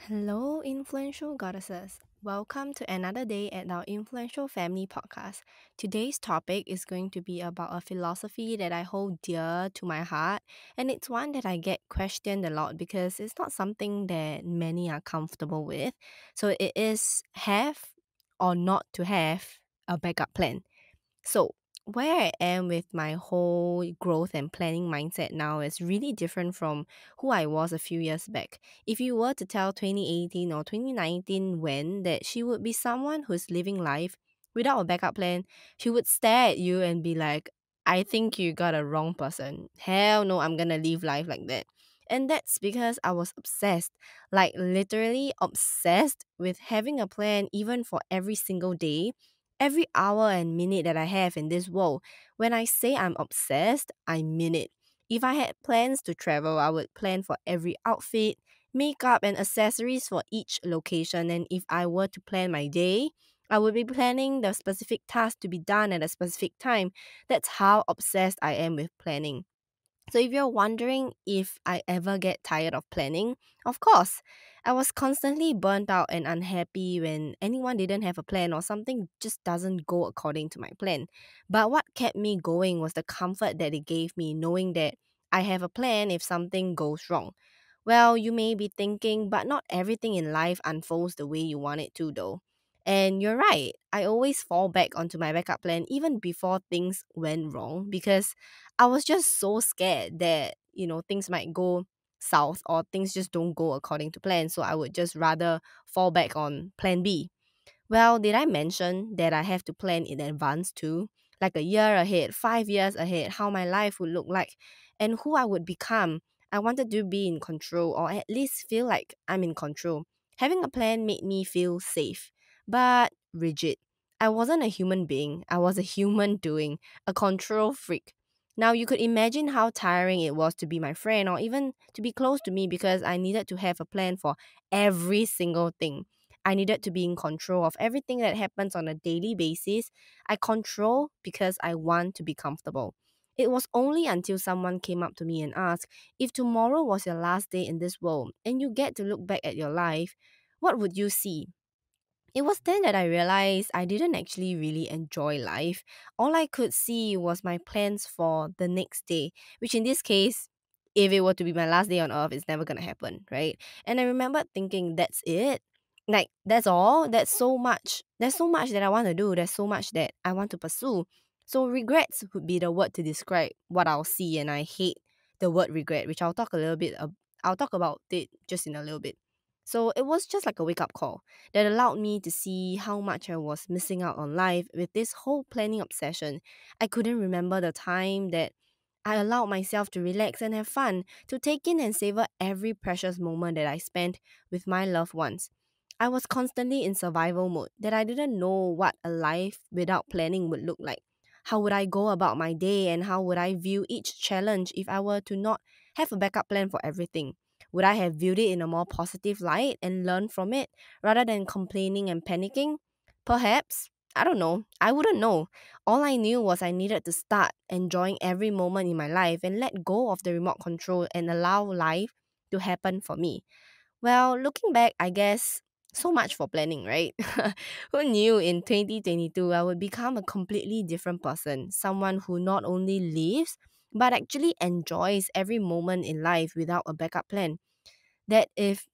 Hello, influential goddesses. Welcome to another day at our Influential Family podcast. Today's topic is going to be about a philosophy that I hold dear to my heart, and it's one that I get questioned a lot because it's not something that many are comfortable with. So it is have or not to have a backup plan. So, where I am with my whole growth and planning mindset now is really different from who I was a few years back. If you were to tell 2018 or 2019 when that she would be someone who's living life without a backup plan, she would stare at you and be like, I think you got a wrong person. Hell no, I'm gonna live life like that. And that's because I was obsessed, like literally obsessed with having a plan even for every single day, every hour and minute that I have in this world. When I say I'm obsessed, I mean it. If I had plans to travel, I would plan for every outfit, makeup, and accessories for each location. And if I were to plan my day, I would be planning the specific task to be done at a specific time. That's how obsessed I am with planning. So, if you're wondering if I ever get tired of planning, of course, I was constantly burnt out and unhappy when anyone didn't have a plan or something just doesn't go according to my plan. But what kept me going was the comfort that it gave me knowing that I have a plan if something goes wrong. Well, you may be thinking, but not everything in life unfolds the way you want it to, though. And you're right, I always fall back onto my backup plan even before things went wrong because I was just so scared that, things might go south or things just don't go according to plan. So I would just rather fall back on plan B. Well, did I mention that I have to plan in advance too? Like a year ahead, 5 years ahead, how my life would look like and who I would become. I wanted to be in control or at least feel like I'm in control. Having a plan made me feel safe, but rigid. I wasn't a human being, I was a human doing, a control freak. Now, you could imagine how tiring it was to be my friend or even to be close to me because I needed to have a plan for every single thing. I needed to be in control of everything that happens on a daily basis. I control because I want to be comfortable. It was only until someone came up to me and asked, if tomorrow was your last day in this world and you get to look back at your life, what would you see? It was then that I realized I didn't actually really enjoy life. All I could see was my plans for the next day, which in this case, if it were to be my last day on earth, it's never gonna happen, right? And I remember thinking, that's it? Like, that's all? That's so much. There's so much that I want to do. There's so much that I want to pursue. So, regrets would be the word to describe what I'll see, and I hate the word regret, which I'll talk about it just in a little bit. So, it was just like a wake up call that allowed me to see how much I was missing out on life with this whole planning obsession. I couldn't remember the time that I allowed myself to relax and have fun, to take in and savor every precious moment that I spent with my loved ones. I was constantly in survival mode, that I didn't know what a life without planning would look like. How would I go about my day and how would I view each challenge if I were to not have a backup plan for everything? Would I have viewed it in a more positive light and learned from it rather than complaining and panicking? Perhaps. I don't know. I wouldn't know. All I knew was I needed to start enjoying every moment in my life and let go of the remote control and allow life to happen for me. Well, looking back, I guess so much for planning, right? Who knew in 2022 I would become a completely different person, someone who not only lives but actually enjoys every moment in life without a backup plan. That if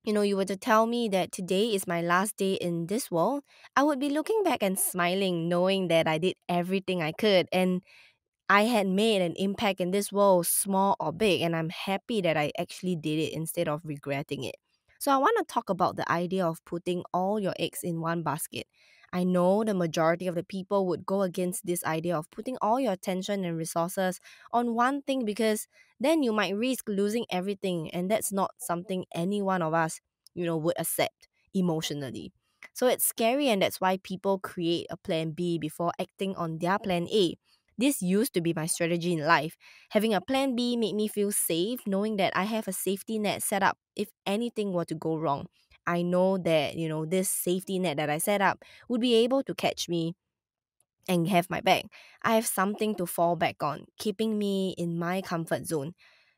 you were to tell me that today is my last day in this world, I would be looking back and smiling, knowing that I did everything I could and I had made an impact in this world, small or big, and I'm happy that I actually did it instead of regretting it. So, I want to talk about the idea of putting all your eggs in one basket. I know the majority of the people would go against this idea of putting all your attention and resources on one thing because then you might risk losing everything, and that's not something any one of us, would accept emotionally. So, it's scary, and that's why people create a plan B before acting on their plan A. This used to be my strategy in life. Having a plan B made me feel safe, knowing that I have a safety net set up if anything were to go wrong. I know that, this safety net that I set up would be able to catch me and have my back. I have something to fall back on, keeping me in my comfort zone.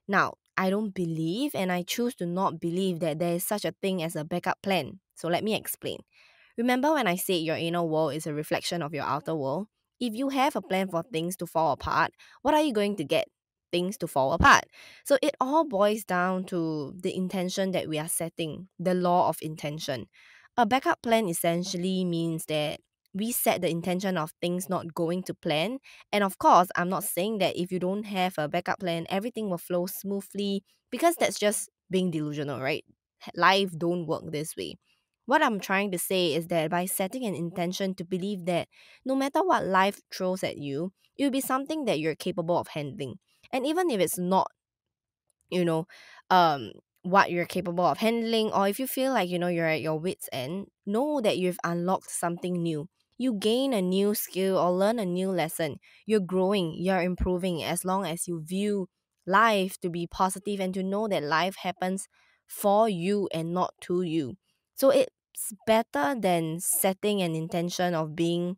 Now, I don't believe and I choose to not believe that there is such a thing as a backup plan. So let me explain. Remember when I said your inner world is a reflection of your outer world? If you have a plan for things to fall apart, what are you going to get? Things to fall apart. So it all boils down to the intention that we are setting, the law of intention. A backup plan essentially means that we set the intention of things not going to plan. And of course, I'm not saying that if you don't have a backup plan, everything will flow smoothly because that's just being delusional, right? Life don't work this way. What I'm trying to say is that by setting an intention to believe that no matter what life throws at you, it will be something that you're capable of handling. And even if it's not, you know, um, what you're capable of handling, or if you feel like, you're at your wits' end, know that you've unlocked something new. You gain a new skill or learn a new lesson. You're growing, you're improving as long as you view life to be positive and to know that life happens for you and not to you. So it's better than setting an intention of being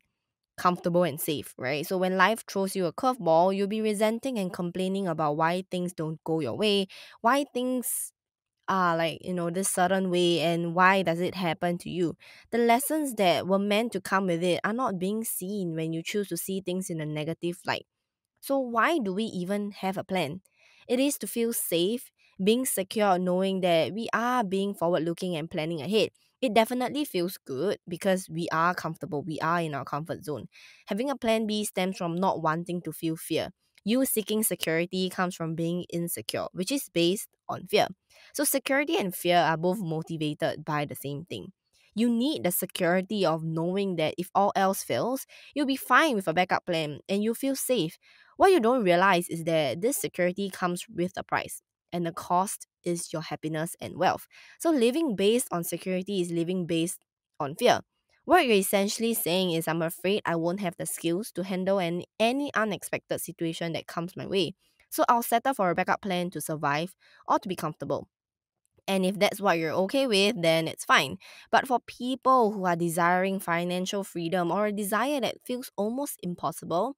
comfortable and safe, right? So when life throws you a curveball, you'll be resenting and complaining about why things don't go your way, why things are like, this certain way, and why does it happen to you. The lessons that were meant to come with it are not being seen when you choose to see things in a negative light. So, why do we even have a plan? It is to feel safe, being secure, knowing that we are being forward looking and planning ahead. It definitely feels good because we are comfortable, we are in our comfort zone. Having a plan B stems from not wanting to feel fear. You seeking security comes from being insecure, which is based on fear. So, security and fear are both motivated by the same thing. You need the security of knowing that if all else fails, you'll be fine with a backup plan and you feel safe. What you don't realize is that this security comes with a price, and the cost is your happiness and wealth. So, living based on security is living based on fear. What you're essentially saying is, I'm afraid I won't have the skills to handle any unexpected situation that comes my way. So, I'll settle for a backup plan to survive or to be comfortable. And if that's what you're okay with, then it's fine. But for people who are desiring financial freedom or a desire that feels almost impossible,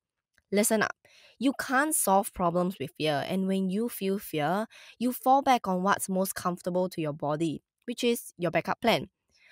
listen up. You can't solve problems with fear, and when you feel fear, you fall back on what's most comfortable to your body, which is your backup plan.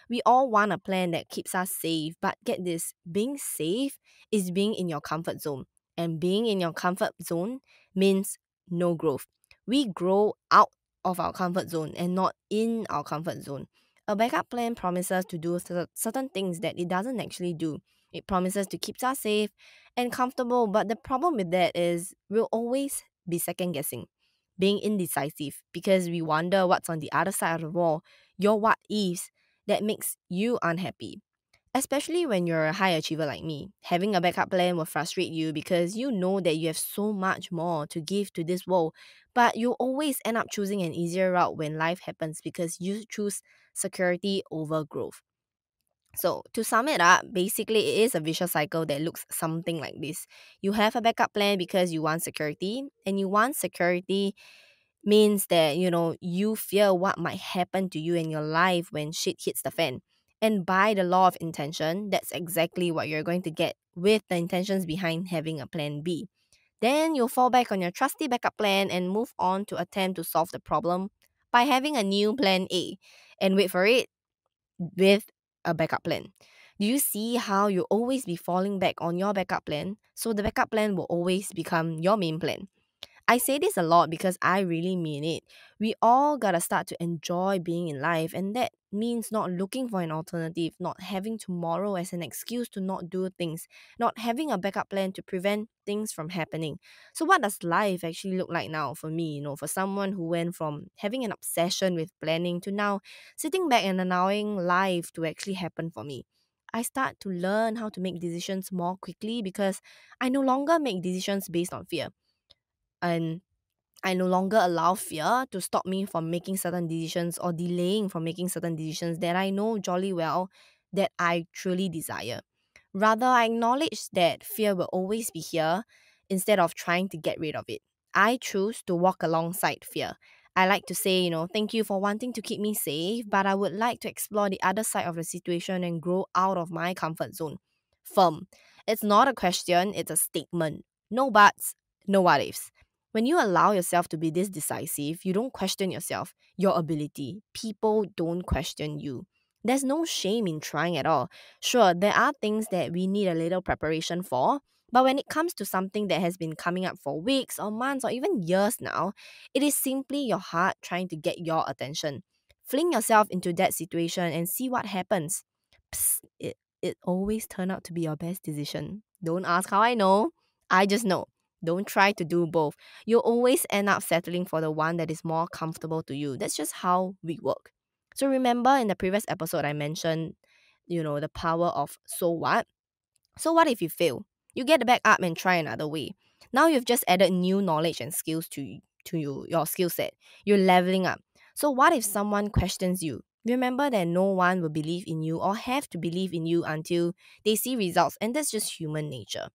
We all want a plan that keeps us safe, but get this, being safe is being in your comfort zone. And being in your comfort zone means no growth. We grow out of our comfort zone and not in our comfort zone. A backup plan promises to do certain things that it doesn't actually do. It promises to keep us safe and comfortable, but the problem with that is we'll always be second guessing, being indecisive because we wonder what's on the other side of the wall, your what ifs that makes you unhappy. Especially when you're a high achiever like me, having a backup plan will frustrate you because you know that you have so much more to give to this world, but you always end up choosing an easier route when life happens because you choose security over growth. So, to sum it up, basically, it is a vicious cycle that looks something like this. You have a backup plan because you want security, and you want security means that, you fear what might happen to you in your life when shit hits the fan. And by the law of intention, that's exactly what you're going to get with the intentions behind having a plan B. Then you'll fall back on your trusty backup plan and move on to attempt to solve the problem by having a new plan A. And wait for it, with a backup plan. Do you see how you always be falling back on your backup plan? So the backup plan will always become your main plan. I say this a lot because I really mean it. We all gotta start to enjoy being in life, and that means not looking for an alternative, not having tomorrow as an excuse to not do things, not having a backup plan to prevent things from happening. So, what does life actually look like now for me? For someone who went from having an obsession with planning to now sitting back and allowing life to actually happen for me. I start to learn how to make decisions more quickly because I no longer make decisions based on fear. And I no longer allow fear to stop me from making certain decisions or delaying from making certain decisions that I know jolly well that I truly desire. Rather, I acknowledge that fear will always be here instead of trying to get rid of it. I choose to walk alongside fear. I like to say, thank you for wanting to keep me safe, but I would like to explore the other side of the situation and grow out of my comfort zone. Firm. It's not a question, it's a statement. No buts, no what ifs. When you allow yourself to be this decisive, you don't question yourself, your ability. People don't question you. There's no shame in trying at all. Sure, there are things that we need a little preparation for, but when it comes to something that has been coming up for weeks or months or even years now, it is simply your heart trying to get your attention. Fling yourself into that situation and see what happens. Psst, it always turned out to be your best decision. Don't ask how I know. I just know. Don't try to do both. You'll always end up settling for the one that is more comfortable to you. That's just how we work. So remember in the previous episode I mentioned, the power of so what? So what if you fail? You get back up and try another way. Now you've just added new knowledge and skills to your skill set. You're leveling up. So what if someone questions you? Remember that no one will believe in you or have to believe in you until they see results, and that's just human nature.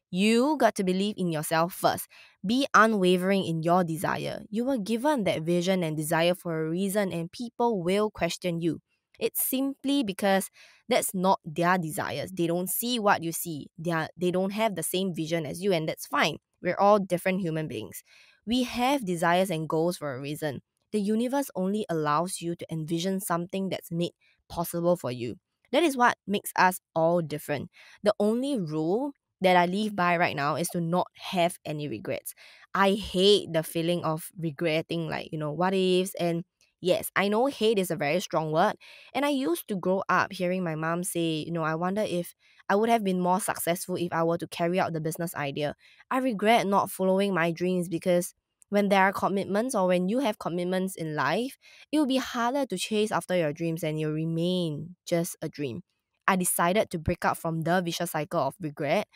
You got to believe in yourself first. Be unwavering in your desire. You were given that vision and desire for a reason, and people will question you. It's simply because that's not their desires. They don't see what you see. They don't have the same vision as you, and that's fine. We're all different human beings. We have desires and goals for a reason. The universe only allows you to envision something that's made possible for you. That is what makes us all different. The only rule that I live by right now is to not have any regrets. I hate the feeling of regretting, like, what ifs. And yes, I know hate is a very strong word. And I used to grow up hearing my mom say, I wonder if I would have been more successful if I were to carry out the business idea. I regret not following my dreams because when there are commitments or when you have commitments in life, it will be harder to chase after your dreams and you'll remain just a dream. I decided to break out from the vicious cycle of regret.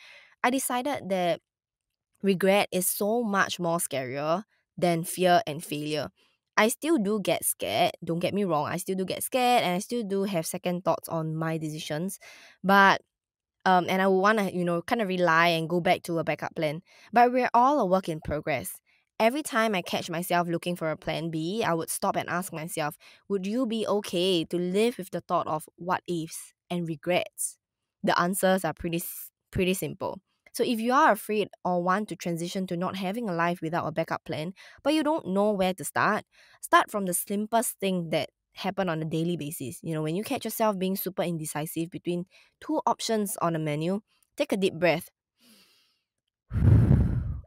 I decided that regret is so much more scarier than fear and failure. I still do get scared, don't get me wrong, I still do get scared and I still do have second thoughts on my decisions. But and I would want to, kind of rely and go back to a backup plan. But we're all a work in progress. Every time I catch myself looking for a plan B, I would stop and ask myself, would you be okay to live with the thought of what ifs and regrets? The answers are pretty simple. So if you are afraid or want to transition to not having a life without a backup plan, but you don't know where to start from the simplest thing that happen on a daily basis. When you catch yourself being super indecisive between two options on a menu, take a deep breath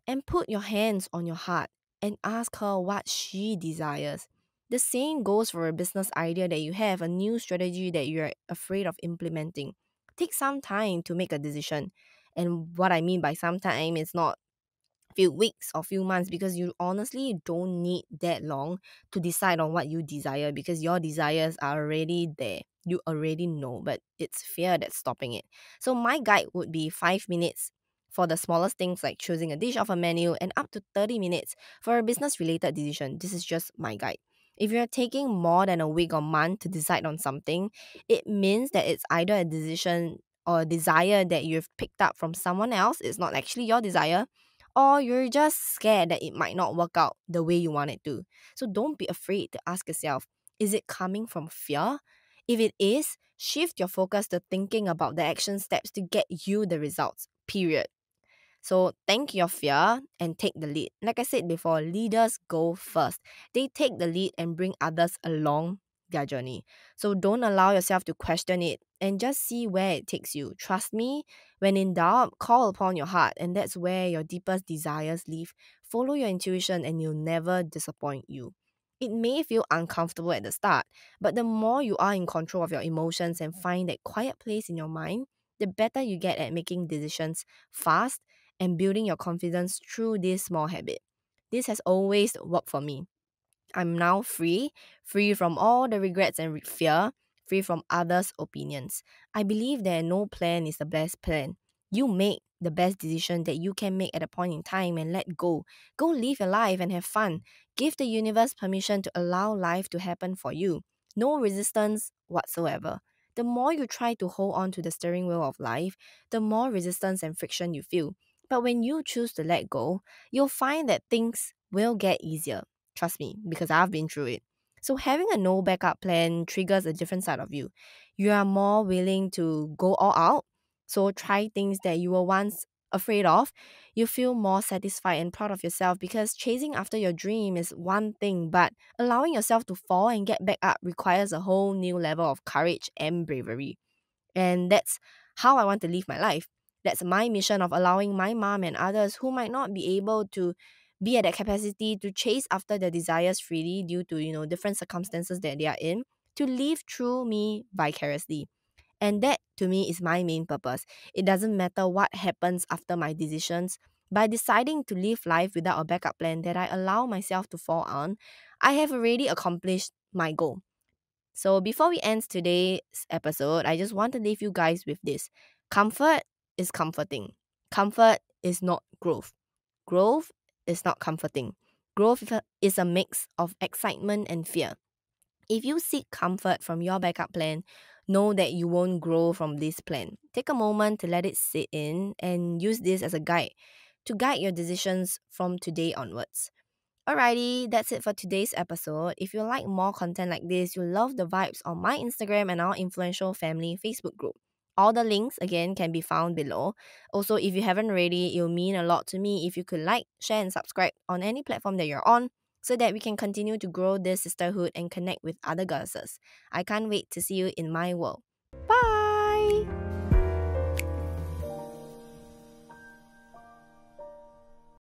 and put your hands on your heart and ask her what she desires. The same goes for a business idea that you have, a new strategy that you're afraid of implementing. Take some time to make a decision. And what I mean by some time is not few weeks or few months, because you honestly don't need that long to decide on what you desire, because your desires are already there. You already know, but it's fear that's stopping it. So my guide would be 5 minutes for the smallest things like choosing a dish off a menu and up to 30 minutes for a business related decision. This is just my guide. If you're taking more than a week or month to decide on something, it means that it's either a decision or a desire that you've picked up from someone else. It's not actually your desire, or you're just scared that it might not work out the way you want it to. So don't be afraid to ask yourself, is it coming from fear? If it is, shift your focus to thinking about the action steps to get you the results, period. So thank your fear and take the lead. Like I said before, leaders go first. They take the lead and bring others along their journey. So don't allow yourself to question it and just see where it takes you. Trust me, when in doubt, call upon your heart, and that's where your deepest desires live. Follow your intuition and you'll never disappoint you. It may feel uncomfortable at the start, but the more you are in control of your emotions and find that quiet place in your mind, the better you get at making decisions fast and building your confidence through this small habit. This has always worked for me. I'm now free from all the regrets and fear, free from others' opinions. I believe that no plan is the best plan. You make the best decision that you can make at a point in time and let go. Go live your life and have fun. Give the universe permission to allow life to happen for you. No resistance whatsoever. The more you try to hold on to the steering wheel of life, the more resistance and friction you feel. But when you choose to let go, you'll find that things will get easier. Trust me, because I've been through it. So having a no backup plan triggers a different side of you. You are more willing to go all out. So try things that you were once afraid of, you feel more satisfied and proud of yourself because chasing after your dream is one thing, but allowing yourself to fall and get back up requires a whole new level of courage and bravery. And that's how I want to live my life. That's my mission of allowing my mom and others who might not be able to be at that capacity to chase after their desires freely due to, different circumstances that they are in, to live through me vicariously. And that to me is my main purpose. It doesn't matter what happens after my decisions. By deciding to live life without a backup plan that I allow myself to fall on, I have already accomplished my goal. So before we end today's episode, I just want to leave you guys with this. Comfort is comforting. Comfort is not growth. Growth is not comforting. Growth is a mix of excitement and fear. If you seek comfort from your backup plan, know that you won't grow from this plan. Take a moment to let it sit in and use this as a guide to guide your decisions from today onwards. Alrighty, that's it for today's episode. If you like more content like this, you'll love the vibes on my Instagram and our Influential Family Facebook group. All the links, again, can be found below. Also, if you haven't already, it'll mean a lot to me if you could like, share, and subscribe on any platform that you're on so that we can continue to grow this sisterhood and connect with other goddesses. I can't wait to see you in my world. Bye!